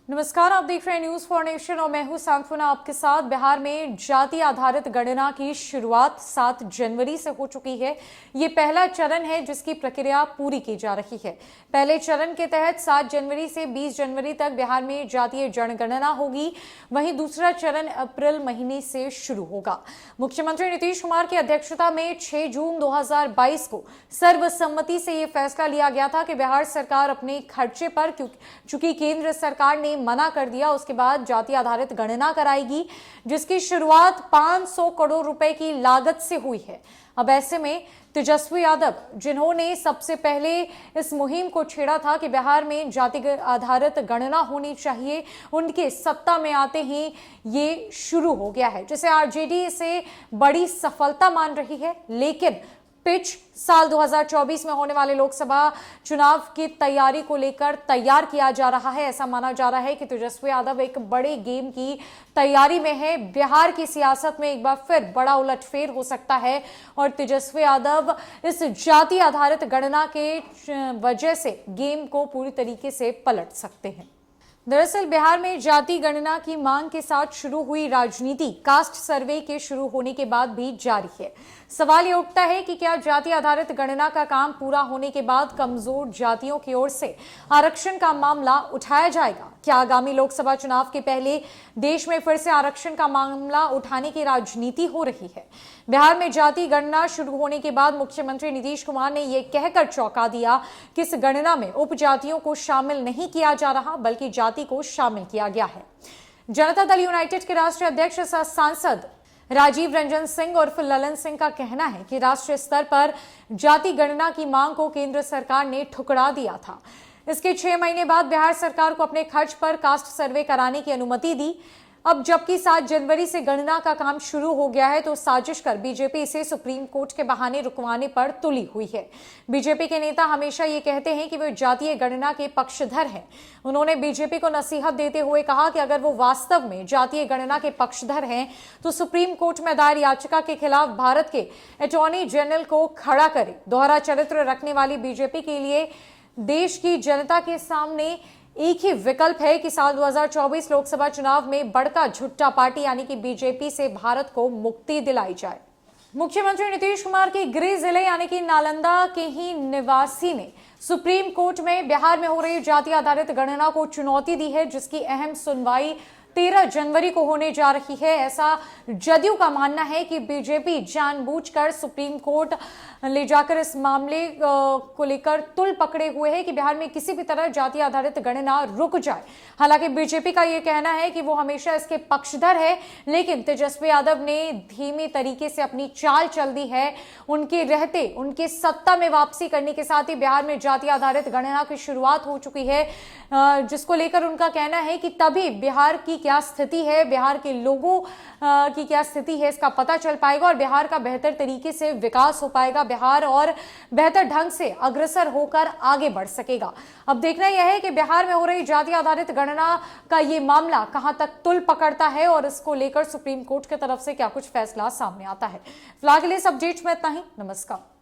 नमस्कार, आप देख रहे हैं न्यूज फॉर नेशन और मैं हूं सांत्वना आपके साथ। बिहार में जाति आधारित गणना की शुरुआत 7 जनवरी से हो चुकी है। ये पहला चरण है जिसकी प्रक्रिया पूरी की जा रही है। पहले चरण के तहत 7 जनवरी से 20 जनवरी तक बिहार में जातीय जनगणना होगी। वहीं दूसरा चरण अप्रैल महीने से शुरू होगा। मुख्यमंत्री नीतीश कुमार की अध्यक्षता में 6 जून 2022 को सर्वसम्मति से यह फैसला लिया गया था कि बिहार सरकार अपने खर्चे पर, चूंकि केंद्र सरकार ने मना कर दिया, उसके बाद जाति आधारित गणना कराएगी, जिसकी शुरुआत 500 करोड़ रुपए की लागत से हुई है। अब ऐसे में तेजस्वी यादव, जिन्होंने सबसे पहले इस मुहिम को छेड़ा था कि बिहार में जाति आधारित गणना होनी चाहिए, उनके सत्ता में आते ही ये शुरू हो गया है, जिसे आरजेडी इसे बड़ी सफलता मान रही है। लेकिन पिच साल 2024 में होने वाले लोकसभा चुनाव की तैयारी को लेकर तैयार किया जा रहा है। ऐसा माना जा रहा है कि तेजस्वी यादव एक बड़े गेम की तैयारी में है। बिहार की सियासत में एक बार फिर बड़ा उलटफेर हो सकता है और तेजस्वी यादव इस जाति आधारित गणना के वजह से गेम को पूरी तरीके से पलट सकते हैं। दरअसल बिहार में जाति गणना की मांग के साथ शुरू हुई राजनीति कास्ट सर्वे के शुरू होने के बाद भी जारी है। सवाल ये उठता है कि क्या जाति आधारित गणना का काम पूरा होने के बाद कमजोर जातियों की ओर से आरक्षण का मामला उठाया जाएगा? क्या आगामी लोकसभा चुनाव के पहले देश में फिर से आरक्षण का मामला उठाने की राजनीति हो रही है? बिहार में जाति गणना शुरू होने के बाद मुख्यमंत्री नीतीश कुमार ने यह कहकर चौंका दिया कि इस गणना में उपजातियों को शामिल नहीं किया जा रहा, बल्कि जाति को शामिल किया गया है। जनता दल यूनाइटेड के राष्ट्रीय अध्यक्ष सांसद राजीव रंजन सिंह उर्फ ललन सिंह का कहना है कि राष्ट्रीय स्तर पर जाति गणना की मांग को केंद्र सरकार ने ठुकरा दिया था। इसके 6 महीने बाद बिहार सरकार को अपने खर्च पर कास्ट सर्वे कराने की अनुमति दी। अब जबकि 7 जनवरी से गणना का काम शुरू हो गया है, तो साजिश कर बीजेपी इसे सुप्रीम कोर्ट के बहाने रुकवाने पर तुली हुई है। बीजेपी के नेता हमेशा ये कहते हैं कि वे जातीय गणना के पक्षधर हैं। उन्होंने बीजेपी को नसीहत देते हुए कहा कि अगर वो वास्तव में जातीय गणना के पक्षधर हैं तो सुप्रीम कोर्ट में दायर याचिका के खिलाफ भारत के अटॉर्नी जनरल को खड़ा करे। दोहरा चरित्र रखने वाली बीजेपी के लिए देश की जनता के सामने एक ही विकल्प है कि साल 2024 लोकसभा चुनाव में बड़का झुट्टा पार्टी यानी कि बीजेपी से भारत को मुक्ति दिलाई जाए। मुख्यमंत्री नीतीश कुमार के गृह जिले यानी कि नालंदा के ही निवासी ने सुप्रीम कोर्ट में बिहार में हो रही जाति आधारित गणना को चुनौती दी है, जिसकी अहम सुनवाई 13 जनवरी को होने जा रही है। ऐसा जदयू का मानना है कि बीजेपी जानबूझकर सुप्रीम कोर्ट ले जाकर इस मामले को लेकर तुल पकड़े हुए है कि बिहार में किसी भी तरह जाति आधारित गणना रुक जाए। हालांकि बीजेपी का यह कहना है कि वो हमेशा इसके पक्षधर है, लेकिन तेजस्वी यादव ने धीमे तरीके से अपनी चाल चल दी है। उनके रहते उनके सत्ता में वापसी करने के साथ ही बिहार में जाति आधारित गणना की शुरुआत हो चुकी है, जिसको लेकर उनका कहना है कि तभी बिहार की क्या स्थिति है, बिहार के लोगों की क्या स्थिति है, इसका पता चल पाएगा और बिहार का बेहतर तरीके से विकास हो पाएगा। बिहार और बेहतर ढंग से अग्रसर होकर आगे बढ़ सकेगा। अब देखना यह है कि बिहार में हो रही जाति आधारित गणना का ये मामला कहां तक तुल पकड़ता है और इसको लेकर सुप्रीम कोर्ट की तरफ से क्या कुछ फैसला सामने आता है। फिलहाल के लिए इस अपडेट में इतना ही। नमस्कार।